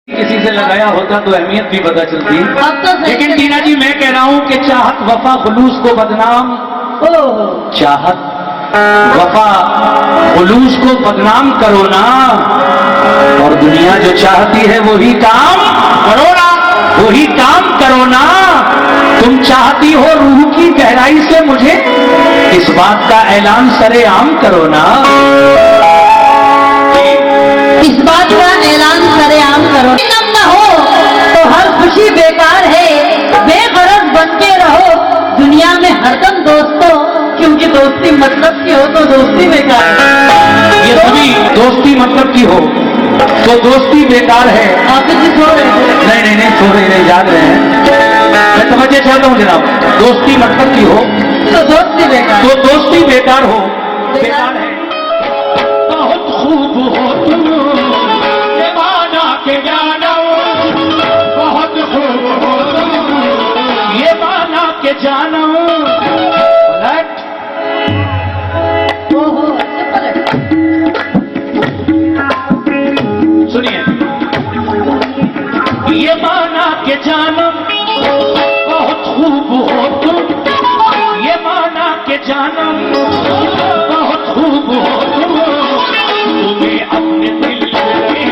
किसी से लगाया होता तो अहमियत भी पता चलती। तो लेकिन टीना जी मैं कह रहा हूं कि चाहत वफा खुलूस को बदनाम, चाहत वफा खुलूस को बदनाम करो ना, और दुनिया जो चाहती है वही काम करो ना, वही काम करो ना। तुम चाहती हो रूह की गहराई से मुझे, इस बात का ऐलान सरेआम करो ना, इस बात का ऐलान सरेआम करो। न हो तो हर खुशी बेकार है, बेगरज बनके रहो दुनिया में हरदम दोस्तों, क्योंकि दोस्ती मतलब की हो तो दोस्ती बेकार है। ये सभी दोस्ती मतलब की हो तो दोस्ती बेकार है। आप किसी सो रहे हैं? नहीं सो रहे नहीं, जाग रहे हैं। मैं समझे चाहता हूँ जनाब, दोस्ती मतलब की हो तो दोस्ती बेकार, तो दोस्ती बेकार हो, बेकार है। बहुत खूब हो तुम ये माना के जानो, बहुत खूब हो तुम ये माना के जानो। सुनिए, ये माना के जानो बहुत खूब हो तुम, ये माना के जानो बहुत खूब हो तुम, तुम्हें अपने दिल में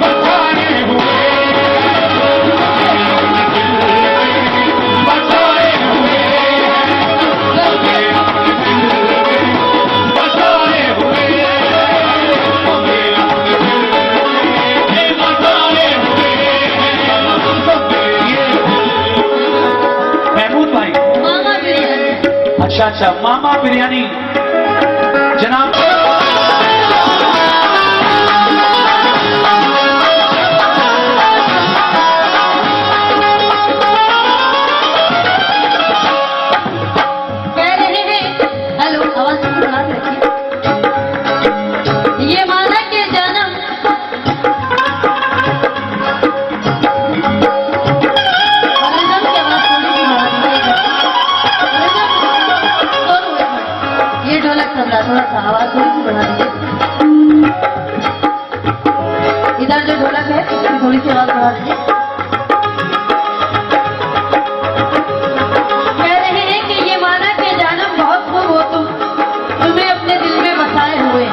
बसाए हुए, बसाए हुए, तुम्हें अपने दिल में बसाए हुए, तुम्हें अपने दिल में बसाए हुए। महमूद भाई, मामा बिरयानी। अच्छा मामा बिरयानी जनाब। कह रहे हैं, हेलो आवाज सुना रखिए, ये माना के जन्म ये ढोलक तबला थोड़ा सा आवाज थोड़ी सी बढ़ा दीजिए। इधर जो ढोलक है इसकी थोड़ी सी आवाज बढ़ा दीजिए। कह रहे हैं कि ये माना के जानम बहुत खूब हो तुम, तुम्हें अपने दिल में बसाए हुए,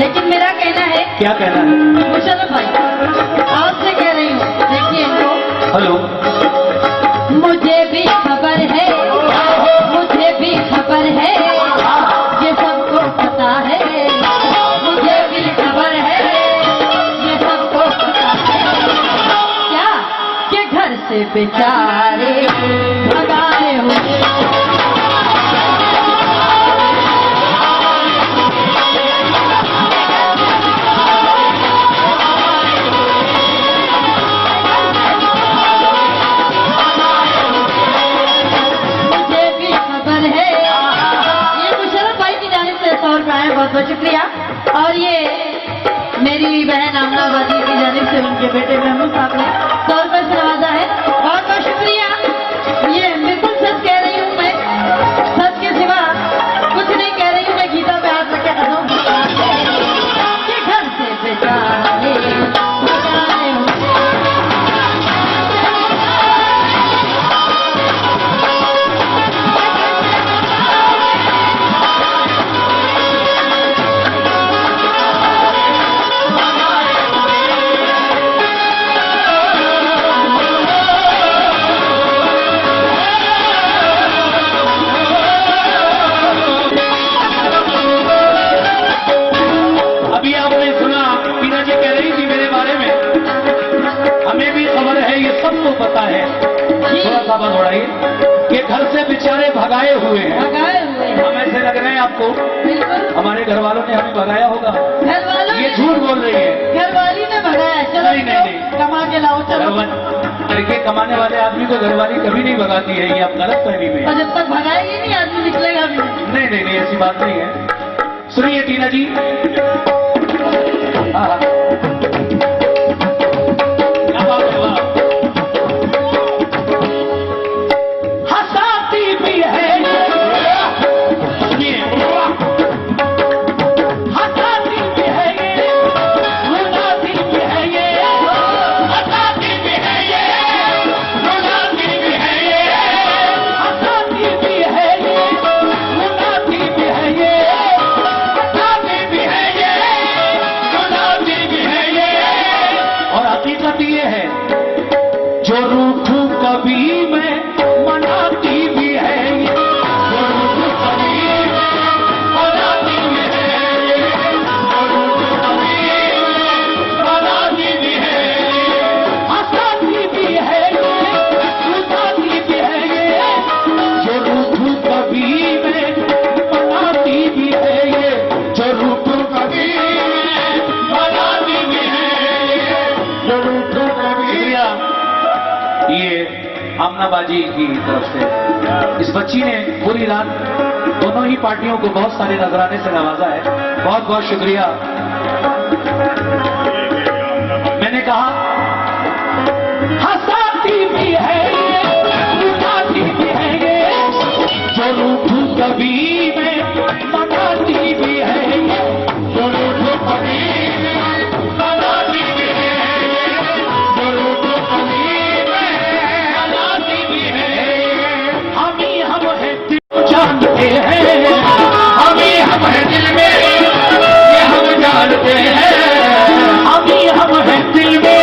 लेकिन मेरा कहना है, क्या कहना है? मुशर्रफ भाई आपसे कह रही हूँ, देखिए इनको। हेलो, मुझे भी खबर है, मुझे भी खबर है, ये सबको पता है, मुझे भी खबर है, ये सबको पता है, क्या कि घर से बेचारे भगाए हुए। मुझे भी खबर है, ये मुशर्रफ भाई की जानिब से 100 रुपया है, बहुत बहुत शुक्रिया। और ये मेरी बहन आमनाबादी की जानिब से उनके बेटे महमूद साहब ने 100 रुपये से नवाजा है, बहुत बहुत शुक्रिया। ये बिल्कुल सच कह रही हूँ मैं, सच के सिवा कुछ नहीं कह रही हूँ मैं। गीता पे हाथ रखे कसम कि घर से बेचारे भगाए हुए। अभी आपने सुना टीना जी कह रही थी मेरे बारे में, हमें भी खबर है, ये सबको पता है। थोड़ा सा आवाज बढ़ाइए कि घर से बेचारे भगाए हुए हैं। भगाए हुए हैं। हम ऐसे लग रहे हैं आपको बिल्कुल, हमारे घर वालों ने हमें भगाया होगा। घर वालों ये झूठ बोल रही है। घरवाली ने भगाया। चलो नहीं। कमा के लाओ, चलो। लड़के कमाने वाले आदमी को घरवाली कभी नहीं भगाती है, ये आप गलत फहमी में। और जब तक भगाएगी नहीं आदमी निकलेगा भी नहीं। नहीं ऐसी बात नहीं है। सुनिए टीना जी, हाँ क्या बात है, वाह। हंसाती भी है, सुनिए, हंसाती भी है ये, रुलाती भी है ये, ये आमना बाजी की तरफ से इस बच्ची ने पूरी रात दोनों ही पार्टियों को बहुत सारे नजराने से नवाजा है। बहुत बहुत शुक्रिया। मैंने कहा हंसाती भी है रुलाती भी है ये, जो रूठू कभी में मनाती भी है, जो रूठू कभी में मनाती भी है, जो रूठू कभी में मनाती भी है। हम है दिल जानते हैं, हम है दिल में ये हम जानते हैं, हम है दिल में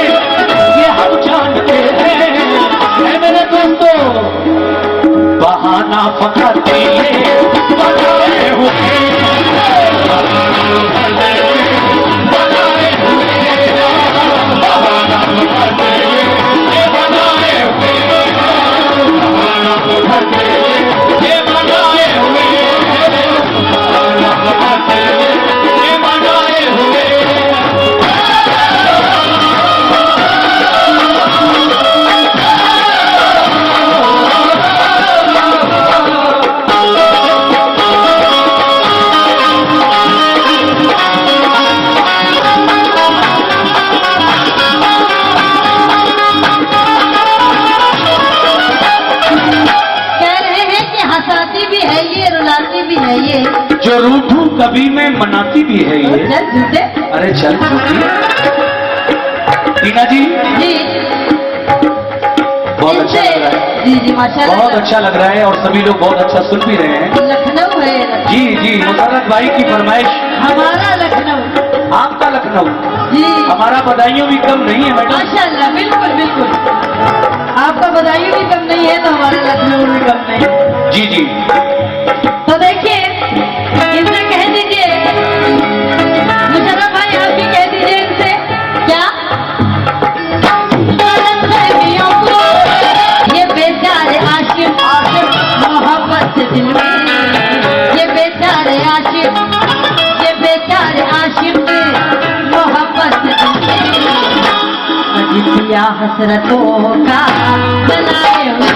ये हम जानते हैं। मेरे दोस्तों बहाना फकत ये बनाए हुए, बनाए हुए, बहाना फकत ये बनाए हुए, बहाना फकत ये बनाए हुए, बहाना फकत ये बनाए हुए। जो रूठू कभी मैं मनाती भी है ये। चल झूठे। अरे चल झूठी। टीना जी जी बहुत अच्छा लग रहा है। जी जी माशाल्लाह बहुत अच्छा लग रहा है और सभी लोग बहुत अच्छा सुन भी रहे हैं। लखनऊ है। जी जी मुसर्रत भाई की फरमाइश। हमारा लखनऊ। आपका लखनऊ। जी हमारा बधाइयों भी कम नहीं है मैडम। माशाल्लाह बिल्कुल बिल्कुल। आपका बधाइयों भी कम नहीं है तो हमारा लखनऊ भी कम नहीं। जी जी तो देखिए इनसे कह दीजिए, मुशर्रफ भाई आप भी कह दीजिए इनसे क्या गलतफहमियों को ये बेचारे आशिक मोहब्बत से दिल में, ये बेचारे आशिक, ये बेचारे आशिक मोहब्बत से दिल में अजीबिया हसरतों का जलाए हुए।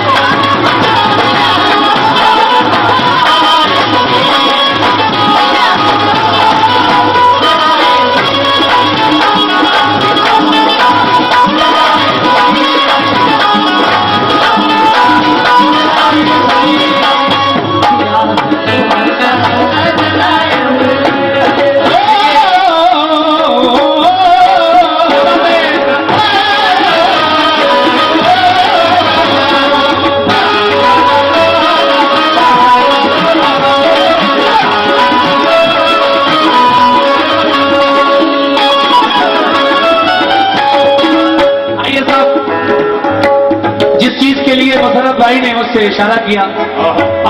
के लिए मुशर्रफ भाई ने मुझसे इशारा किया,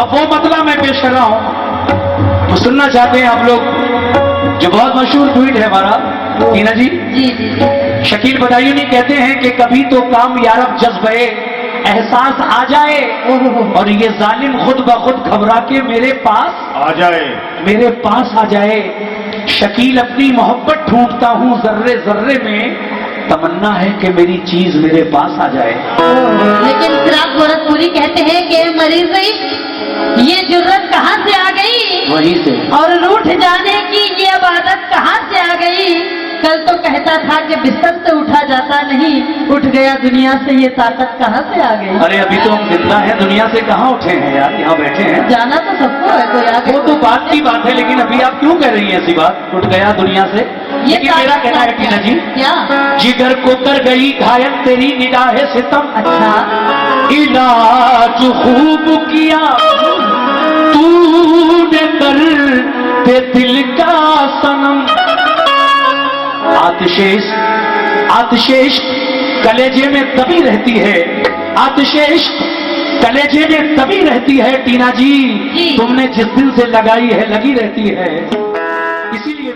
अब वो मतलब मैं पेश कर रहा हूं तो सुनना चाहते हैं आप लोग। जो बहुत मशहूर ट्वीट है हमारा टीना जी। जी जी जी शकील बदायूनी कहते हैं कि कभी तो काम यारब जज्बे एहसास आ जाए और ये जालिम खुद ब खुद घबरा के मेरे पास आ जाए, मेरे पास आ जाए। शकील अपनी मोहब्बत ढूंढता हूं जर्रे जर्रे में, तमन्ना है कि मेरी चीज मेरे पास आ जाए। लेकिन सिराज गोरखपुरी कहते हैं कि मरीज ये जुर्रत कहाँ से आ गई, वहीं से, और रूठ जाने की ये आदत कहाँ से आ गई। कल तो कहता था कि बिस्तर से उठा जाता नहीं, उठ गया दुनिया से, ये ताकत कहाँ से आ गई। अरे अभी तो हम जिंदा हैं, दुनिया से कहाँ उठे हैं यार, यहाँ बैठे हैं। जाना तो सबको है, कोई आगे वो तो बात की बात है, लेकिन अभी आप क्यों कह रही हैं ऐसी बात, उठ गया दुनिया से। ये लेकिन मेरा कहना है टीना जी, क्या जिगर को कर गई घायल तेरी निगाहे सितम, अच्छा इलाज खूब किया तूने कर दे दिल का सनम। आतिशेष आतिशेष कलेजे में दबी रहती है, आतिशेष कलेजे में दबी रहती है टीना जी, तुमने जिस दिल से लगाई है लगी रहती है, इसीलिए